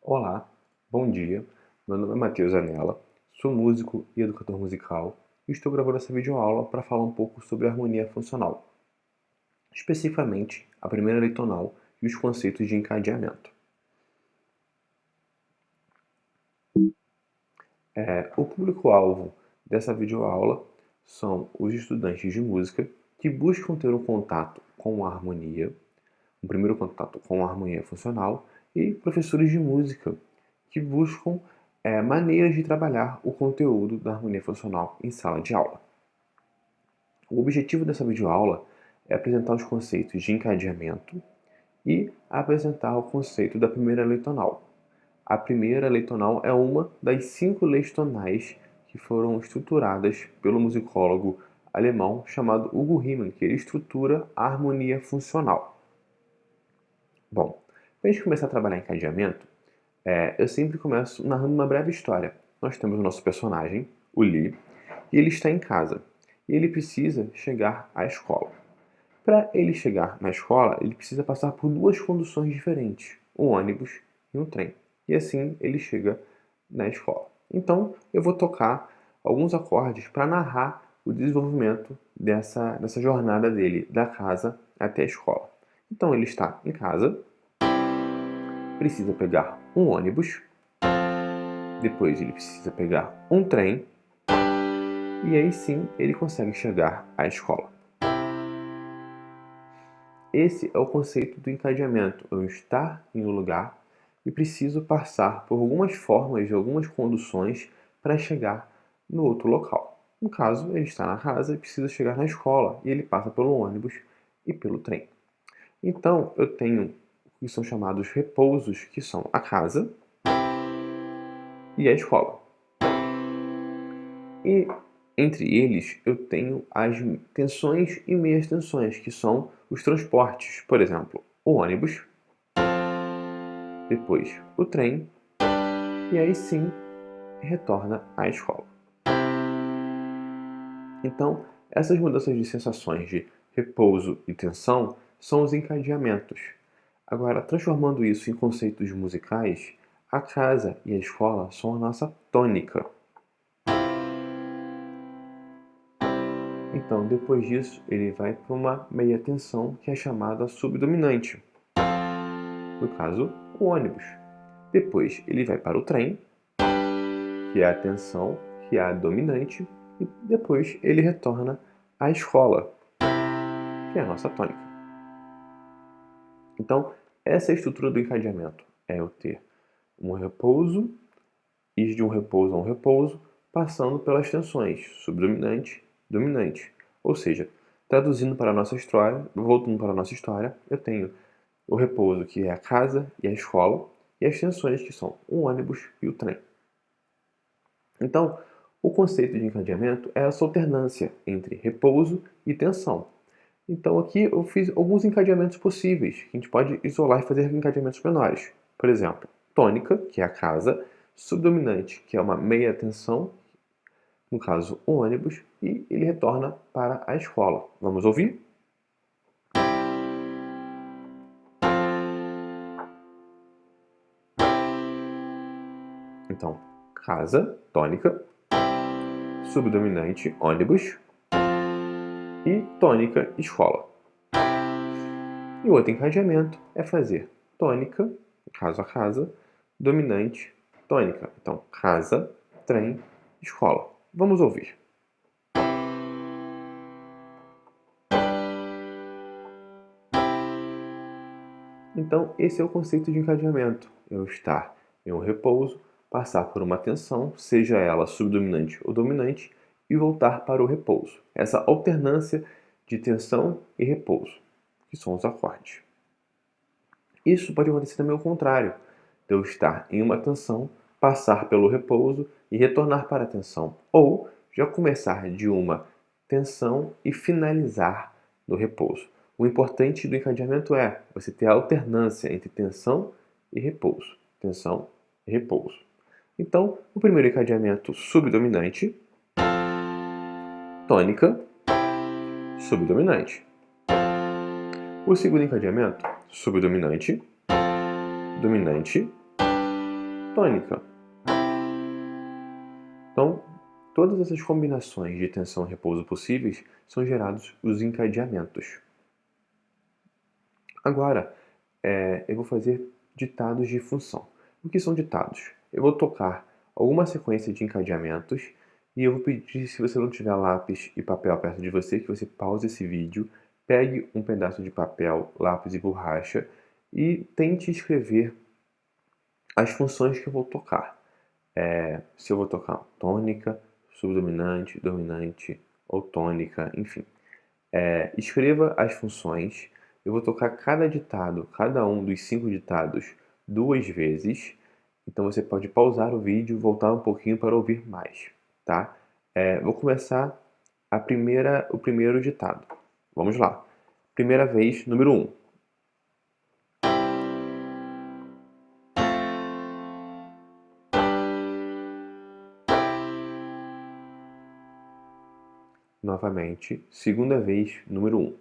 Olá, bom dia. Meu nome é Matheus Anella, sou músico e educador musical e estou gravando essa videoaula para falar um pouco sobre harmonia funcional, especificamente a primeira lei tonal e os conceitos de encadeamento. O público-alvo dessa videoaula são os estudantes de música que buscam ter um contato com a harmonia, um primeiro contato com a harmonia funcional, e professores de música que buscam maneiras de trabalhar o conteúdo da harmonia funcional em sala de aula. O objetivo dessa videoaula é apresentar os conceitos de encadeamento e apresentar o conceito da primeira lei tonal. A primeira lei tonal é uma das 5 leis tonais que foram estruturadas pelo musicólogo alemão chamado Hugo Riemann, que ele estrutura a harmonia funcional. Bom, para a gente começar a trabalhar encadeamento, eu sempre começo narrando uma breve história. Nós temos o nosso personagem, o Lee, e ele está em casa. E ele precisa chegar à escola. Para ele chegar na escola, ele precisa passar por 2 conduções diferentes, um ônibus e um trem. E assim ele chega na escola. Então, eu vou tocar alguns acordes para narrar o desenvolvimento dessa jornada dele, da casa até a escola. Então, ele está em casa, precisa pegar um ônibus, depois ele precisa pegar um trem, e aí sim ele consegue chegar à escola. Esse é o conceito do encadeamento. Eu estar em um lugar e preciso passar por algumas formas e algumas conduções para chegar no outro local. No caso, ele está na casa e precisa chegar na escola, e ele passa pelo ônibus e pelo trem. Então, eu tenho o que são chamados repousos, que são a casa e a escola. E entre eles eu tenho as tensões e meias tensões, que são os transportes. Por exemplo, o ônibus, depois o trem, e aí sim retorna à escola. Então, essas mudanças de sensações de repouso e tensão são os encadeamentos. Agora, transformando isso em conceitos musicais, a casa e a escola são a nossa tônica. Então, depois disso, ele vai para uma meia tensão, que é chamada subdominante. No caso, o ônibus. Depois, ele vai para o trem, que é a tensão, que é a dominante. E depois, ele retorna à escola, que é a nossa tônica. Então, essa é a estrutura do encadeamento. É eu ter um repouso, ir de um repouso a um repouso, passando pelas tensões subdominante, dominante. Ou seja, traduzindo para a nossa história, voltando para a nossa história, eu tenho o repouso, que é a casa e a escola, e as tensões, que são o ônibus e o trem. Então, o conceito de encadeamento é essa alternância entre repouso e tensão. Então, aqui eu fiz alguns encadeamentos possíveis, que a gente pode isolar e fazer encadeamentos menores. Por exemplo, tônica, que é a casa, subdominante, que é uma meia tensão, no caso, o ônibus, e ele retorna para a escola. Vamos ouvir? Então, casa, tônica, subdominante, ônibus, e tônica, escola. E o outro encadeamento é fazer tônica, no caso a casa, dominante, tônica. Então, casa, trem, escola. Vamos ouvir. Então, esse é o conceito de encadeamento. Eu estar em um repouso, passar por uma tensão, seja ela subdominante ou dominante, e voltar para o repouso. Essa alternância de tensão e repouso, que são os acordes. Isso pode acontecer também ao contrário, de eu estar em uma tensão, passar pelo repouso e retornar para a tensão. Ou já começar de uma tensão e finalizar no repouso. O importante do encadeamento é você ter a alternância entre tensão e repouso. Tensão e repouso. Então, o primeiro encadeamento, subdominante, tônica, subdominante. O segundo encadeamento, subdominante, dominante, tônica. Então, todas essas combinações de tensão e repouso possíveis são gerados os encadeamentos. Agora, eu vou fazer ditados de função. O que são ditados? Eu vou tocar alguma sequência de encadeamentos e eu vou pedir, se você não tiver lápis e papel perto de você, que você pause esse vídeo, pegue um pedaço de papel, lápis e borracha e tente escrever as funções que eu vou tocar. Se eu vou tocar tônica, subdominante, dominante ou tônica, enfim. Escreva as funções. Eu vou tocar cada ditado, cada um dos 5 ditados, 2 vezes. Então você pode pausar o vídeo e voltar um pouquinho para ouvir mais, tá? Vou começar o primeiro ditado. Vamos lá. Primeira vez, número 1. Novamente, segunda vez, número 1.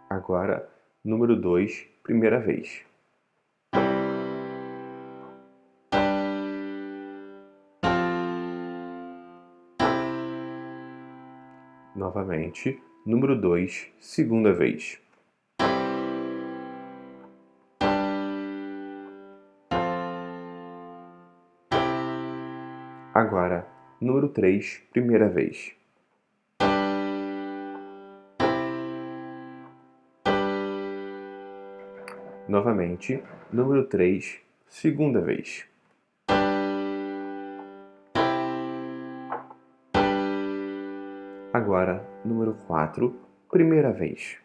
Agora, número 2, primeira vez. Novamente, número 2, segunda vez. Agora, número 3, primeira vez. Novamente, número 3, segunda vez. Agora, número 4, primeira vez.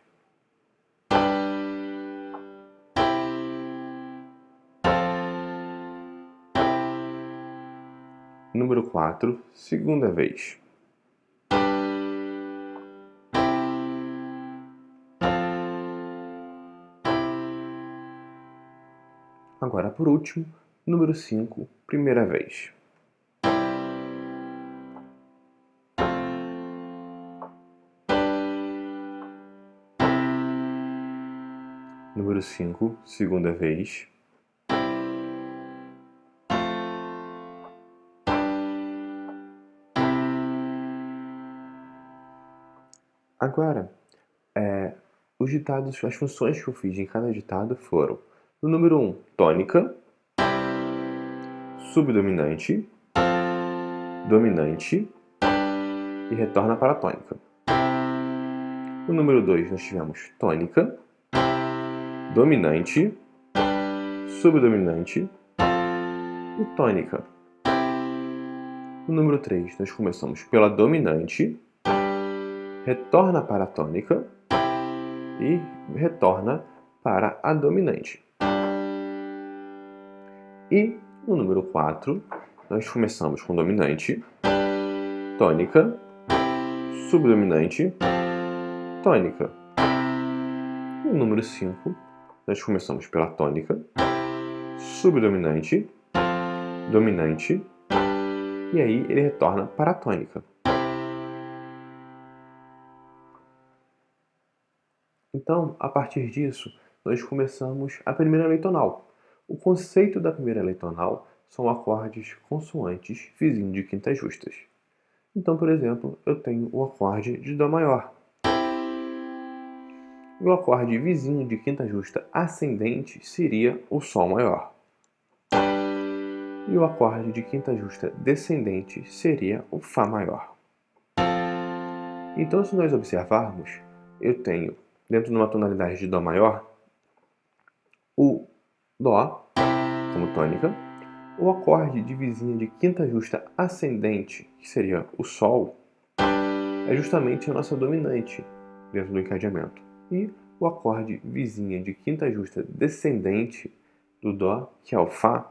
Número 4, segunda vez. Agora, por último, número 5, primeira vez. Número 5, segunda vez. Agora, os ditados, as funções que eu fiz em cada ditado foram: no número 1, tônica, subdominante, dominante e retorna para a tônica. No número 2, nós tivemos tônica, dominante, subdominante e tônica. No número 3, nós começamos pela dominante, retorna para a tônica e retorna para a dominante. E no número 4, nós começamos com dominante, tônica, subdominante, tônica. E no número 5, nós começamos pela tônica, subdominante, dominante, e aí ele retorna para a tônica. Então, a partir disso, nós começamos a primeira lei tonal. O conceito da primeira lei tonal são acordes consoantes vizinhos de quintas justas. Então, por exemplo, eu tenho o acorde de Dó maior. E o acorde vizinho de quinta justa ascendente seria o Sol maior. E o acorde de quinta justa descendente seria o Fá maior. Então, se nós observarmos, eu tenho, dentro de uma tonalidade de Dó maior, o Dó como tônica, o acorde de vizinha de quinta justa ascendente, que seria o Sol, é justamente a nossa dominante dentro do encadeamento. E o acorde vizinha de quinta justa descendente do Dó, que é o Fá,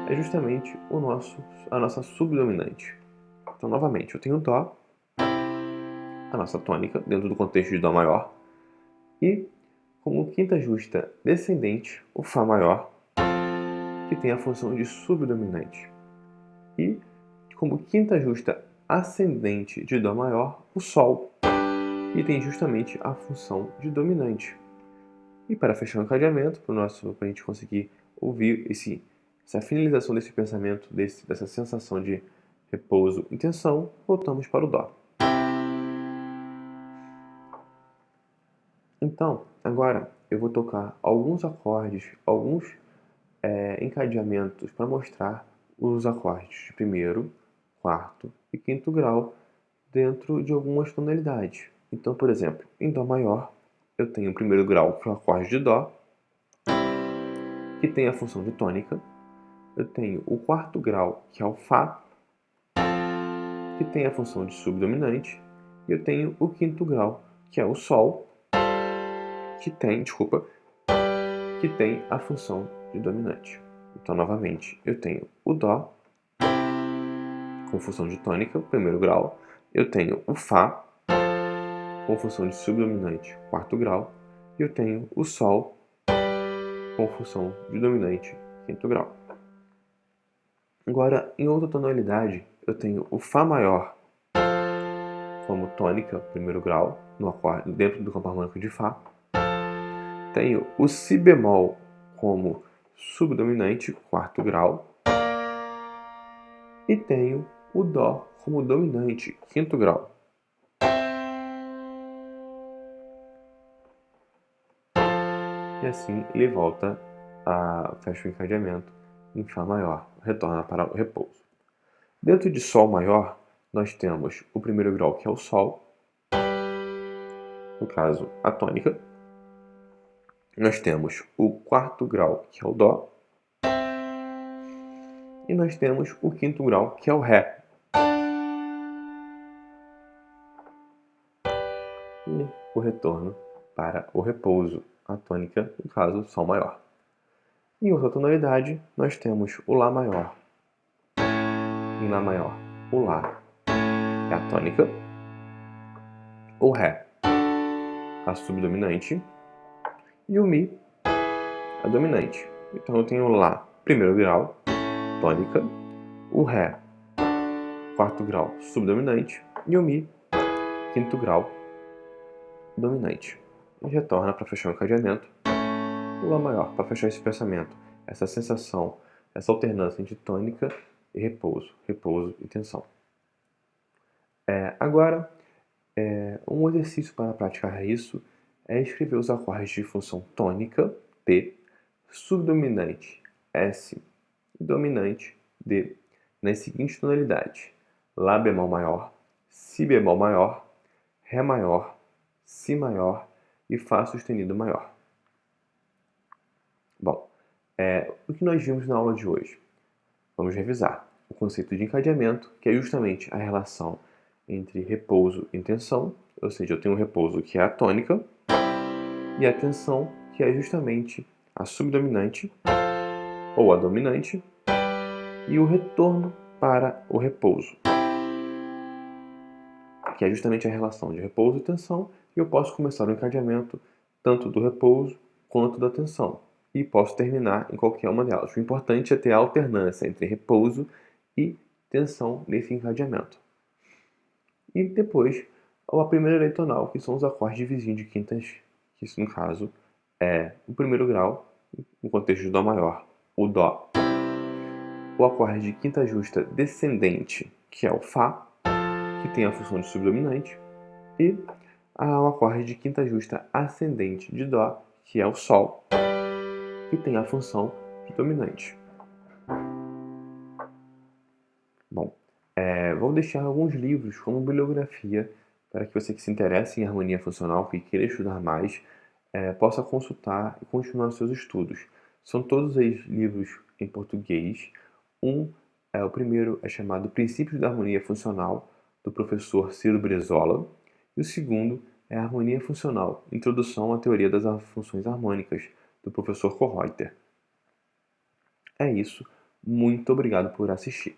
é justamente a nossa subdominante. Então, novamente, eu tenho o Dó, a nossa tônica, dentro do contexto de Dó maior, e como quinta justa descendente, o Fá maior, que tem a função de subdominante. E como quinta justa ascendente de Dó maior, o Sol, que tem justamente a função de dominante. E para fechar o encadeamento, para a gente conseguir ouvir essa finalização desse pensamento, dessa sensação de repouso e tensão, voltamos para o Dó. Então, agora eu vou tocar alguns acordes, alguns encadeamentos para mostrar os acordes de primeiro, quarto e quinto grau dentro de algumas tonalidades. Então, por exemplo, em Dó maior, eu tenho o primeiro grau, que é o acorde de Dó, que tem a função de tônica. Eu tenho o quarto grau, que é o Fá, que tem a função de subdominante. E eu tenho o quinto grau, que é o Sol, que tem a função de dominante. Então, novamente, eu tenho o Dó, com função de tônica, primeiro grau. Eu tenho o Fá, com função de subdominante, quarto grau. E eu tenho o Sol, com função de dominante, quinto grau. Agora, em outra tonalidade, eu tenho o Fá maior como tônica, primeiro grau, dentro do campo harmônico de Fá. Tenho o Si bemol como subdominante, quarto grau. E tenho o Dó como dominante, quinto grau. E assim ele volta fecha o encadeamento em Fá maior, retorna para o repouso. Dentro de Sol maior, nós temos o primeiro grau, que é o Sol, no caso, a tônica. Nós temos o quarto grau, que é o Dó. E nós temos o quinto grau, que é o Ré. E o retorno para o repouso, a tônica, no caso, Sol maior. Em outra tonalidade, nós temos o Lá maior. Em Lá maior, o Lá é a tônica, o Ré, a subdominante, e o Mi, a dominante. Então eu tenho o Lá, primeiro grau, tônica, o Ré, quarto grau, subdominante, e o Mi, quinto grau, dominante. E retorna para fechar o encadeamento o Lá maior, para fechar esse pensamento, essa sensação, essa alternância entre tônica e repouso, repouso e tensão. Agora, um exercício para praticar isso é escrever os acordes de função tônica, T, subdominante, S, e dominante, D, nas seguintes tonalidades: Lá bemol maior, Si bemol maior, Ré maior, Si maior e Fá sustenido maior. Bom, o que nós vimos na aula de hoje? Vamos revisar o conceito de encadeamento, que é justamente a relação entre repouso e tensão, ou seja, eu tenho um repouso que é a tônica, e a tensão, que é justamente a subdominante ou a dominante, e o retorno para o repouso, que é justamente a relação de repouso e tensão, e eu posso começar o encadeamento tanto do repouso quanto da tensão, e posso terminar em qualquer uma delas. O importante é ter a alternância entre repouso e tensão nesse encadeamento. E depois, a primeira lei tonal, que são os acordes de vizinho de quintas, que no caso é o primeiro grau, no contexto de Dó maior, o Dó. O acorde de quinta justa descendente, que é o Fá, que tem a função de subdominante, e o acorde de quinta justa ascendente de Dó, que é o Sol, que tem a função de dominante. Bom, vou deixar alguns livros como bibliografia para que você que se interesse em harmonia funcional, que queira estudar mais, possa consultar e continuar seus estudos. São todos os livros em português. O primeiro é chamado Princípios da Harmonia Funcional, do professor Ciro Brizola, e o segundo é Harmonia Funcional, Introdução à Teoria das Funções Harmônicas, do professor Kohreuter. É isso. Muito obrigado por assistir.